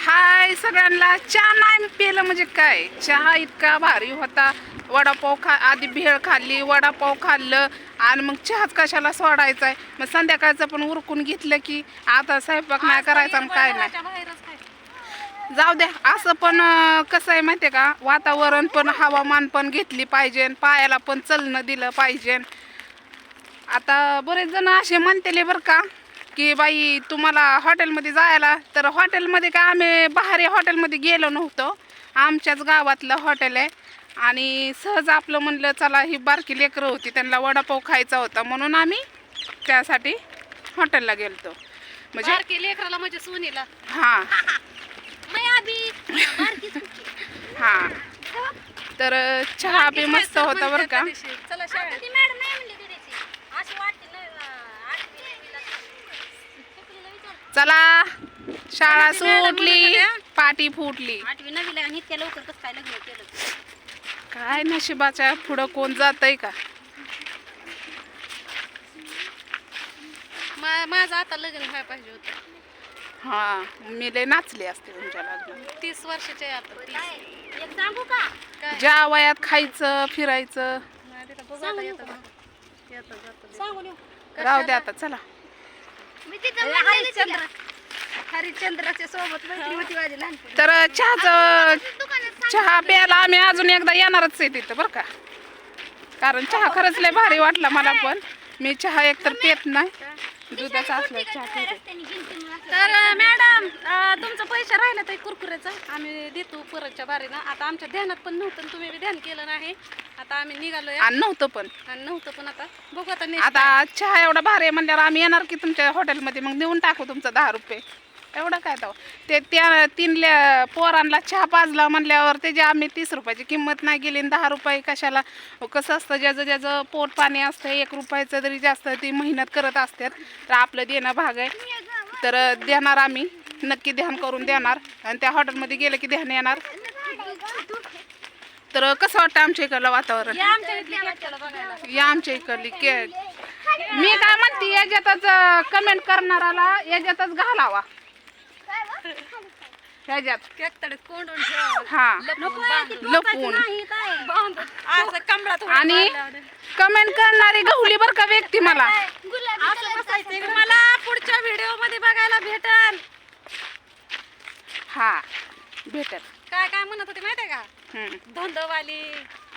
हाय सगळ्यांना. चहा नाही पिलं म्हणजे काय, चहा इतका भारी होता. वडापाव आधी भेळ खाल्ली, वडापाव खाल्लं आणि मग चहाच कशाला सोडायचा आहे. मग संध्याकाळचं पण उरकून घेतलं की आता स्वयंपाक नाही करायचा आणि काय नाही. जाऊ द्या. असं पण कसं आहे माहिती आहे का, वातावरण पण हवामान पण घेतली पाहिजे, पायाला पण चलणं दिलं पाहिजे. आता बरेच जण असे म्हणतेले बरं का की बाई तुम्हाला हॉटेलमध्ये जायला, तर हॉटेलमध्ये काय आम्ही बाहेर हॉटेलमध्ये गेलो नव्हतो. आमच्याच गावातलं हॉटेल आहे आणि सहज आपलं म्हणलं चला ही बारकी लेकरं होती, त्यांना वडापाव खायचा होता म्हणून आम्ही त्यासाठी हॉटेलला गेलतो. म्हणजे बारकी लेकराला म्हणजे सुनीला. हां हां. तर चहा बी मस्त होता बरं का. चला शाळेत. चला शाळा सुटली, पाटी फुटली. 8वी 9वीला आणि इतक्या लवकर कसं काय लग्न केलं? काय नशिबाच्या पुढं कोण जातंय का. माझं आता लग्न व्हायला पाहिजे होतं. हा मी लय नाचले असते तुमच्या लग्नात. 30 वर्षाचे आहे आता. 30. एक सांगू का काय? ज्या वयात खायचं फिरायचं. राहू दे आता. चला हरिश्चंद्राच्या सोबत मैत्री होती माझी लहानपणी. तर चहा प्यायला आम्ही अजून एकदा येणारच आहे तिथं बरं का, कारण चहा खरंच लय भारी वाटला मला. पण मी चहा एकतर पेत नाही, दुधाचा असला चहा पिते. तर मॅडम तुमचं पैसे राहिलं तर कुरकुऱ्याचं आम्ही देतो परतच्या बारीनं. आता आमच्या ध्यानात पण नव्हतं, तुम्ही बी ध्यान केलं नाही. आता आम्ही निघालोय आणि नव्हतं पण आता बघू. आता चहा एवढा भारी आहे म्हणल्यावर आम्ही येणार की तुमच्या हॉटेलमध्ये, मग देऊन टाकू तुमचं 10 रुपये. एवढं काय तो ते त्या 3 पोरांना चहा पाजला म्हणल्यावर त्याची आम्ही 30 रुपयाची किंमत नाही गेली. 10 रुपये कशाला. कसं असतं ज्याचं पोट पाणी असतं 1 रुपयाचं जरी जास्त ती मेहनत करत असतात, तर आपलं देणं भाग आहे. तर देणार आम्ही, नक्की ध्यान करून देणार. आणि त्या हॉटेलमध्ये गेलं की ध्यान येणार. तर कसं वाटतं आमच्या इकडलं वातावरण? या आमच्या इकडली केक. मी काय म्हणते याच्यातच कमेंट करणाराला याच्यातच घालावा, ह्याच्यात हा लपून. आणि कमेंट करणारी गहुली बर का व्यक्ती मला पुढच्या व्हिडिओ मध्ये बघायला भेटल. हा भेटल. काय काय म्हणत होती माहितीये का? धोंदवाली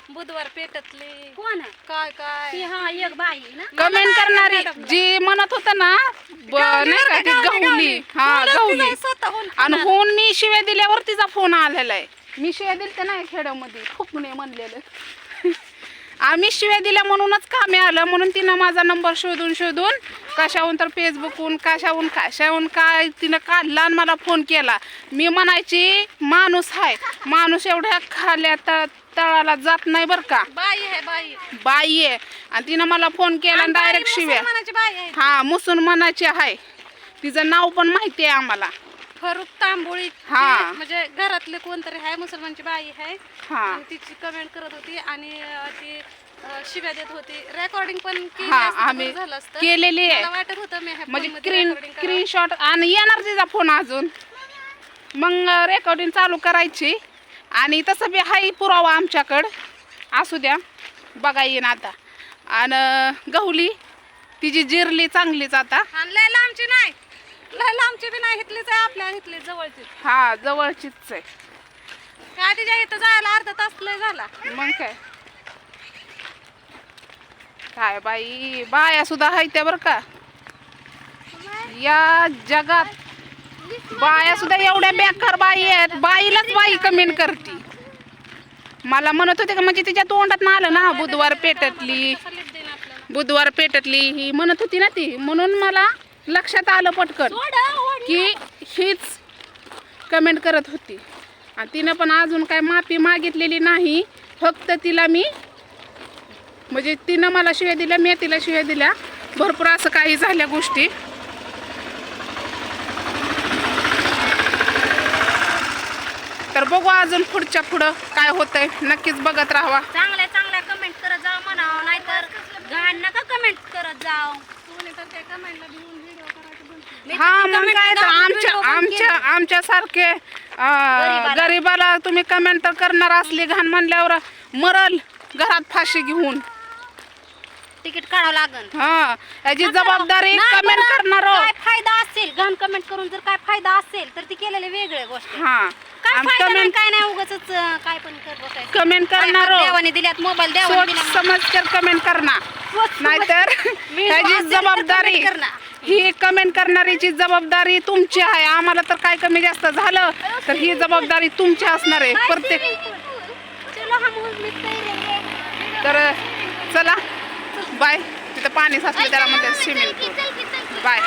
बुधवार पेटतली कोण काय काय. हा एक बाई ना कमेंट करणारी जी म्हणत होत ना नाही का ती गहुली. हा गहुली. आणि फोन मी शिव्या दिल्यावर तिचा फोन आलेला आहे. मी शिव्या दिलते नाही खेड्यामध्ये फुकणे म्हणलेलं. आम्ही शिव्या दिल्या म्हणूनच कामी आलं, म्हणून तिनं माझा नंबर शोधून कशाहून तर फेसबुकहून कशाहून काय तिनं काढला आणि मला फोन केला. मी म्हणायची माणूस आहे, माणूस एवढ्या खाल्या तळाला जात नाही बरं का. बाई आहे. आणि तिनं मला फोन केला आणि डायरेक्ट शिव्या. हा मुसलमानाची आहे, तिचं नाव पण माहिती आहे आम्हाला. फरुख तांबोळी. हा म्हणजे घरातले कोणतरी आहे, मुसलमानची बाई आहे. हा तिची कमेंट करत होती आणि ती शिव्या देत होती. रेकॉर्डिंग पण आम्ही केलेली आहे. वाटत होतं मी म्हणजे स्क्रीनशॉट आणि येणार तिचा फोन अजून, मग रेकॉर्डिंग चालू करायची. आणि तसं बी हाही पुरावा आमच्याकडं असू द्या, बघा येईन आता. आणि गहुली तिची जिरली चांगलीच आता. लयला आमची नाही, लयला आमची बी नाही, इथलीच आहे, आपल्या इथली जवळची. हा जवळचीच आहे. काय तिच्या इथं जायला अर्धा तास लय झाला. मग काय बाई बाया सुद्धा हाय त्या बरं का. या जगात बाया सुद्धा एवढ्या बेकार बाई आहेत. बाईलाच बाई कमेंट करते. मला म्हणत होते का म्हणजे तिच्या तोंडात ना आलं ना बुधवार पेटतली ही म्हणत होती ना ती, म्हणून मला लक्षात आलं पटकन की हीच कमेंट करत होती. आणि तिनं पण अजून काय माफी मागितलेली नाही. फक्त तिला मी म्हणजे तिनं मला शिव्या दिल्या, मी तिला शिव्या दिल्या. भरपूर असं काही झाल्या गोष्टी. तर बघू अजून पुढच्या पुढं काय होतंय. नक्कीच बघत राहावा. चांगल्या कमेंट करत जाव म्हणावं, नाहीतर घाण नका कमेंट करत जाव. हा मग काय तर आमच्यासारखे गरीबाला तुम्ही कमेंट करणार असली घाण म्हणल्यावर मरल घरात फाशी घेऊन. तिकीट काढावं लागल. हा याची जबाबदारी नाही, कमेंट बरं, करणार. काय फायदा असेल घाण कमेंट करून जर काय फायदा असेल तर ती केलेली वेगळी गोष्ट. हा काय फायदा नाही, कमेंट काय नाही उगाचच काय पण करत बसायचं. कमेंट करणार देवाने दिल्यात मोबाईल देवाने दिला समज कर कमेंट करणार नाहीतर ह्याची जबाबदारी ही कमेंट करणारीची जबाबदारी तुमची आहे. आम्हाला तर काय कमी जास्त झालं तर ही जबाबदारी तुमची असणार आहे प्रत्येक. तर चला बाय. तिथं पाणी साचलं त्याला म्हणतात स्विमिंग पूल. बाय.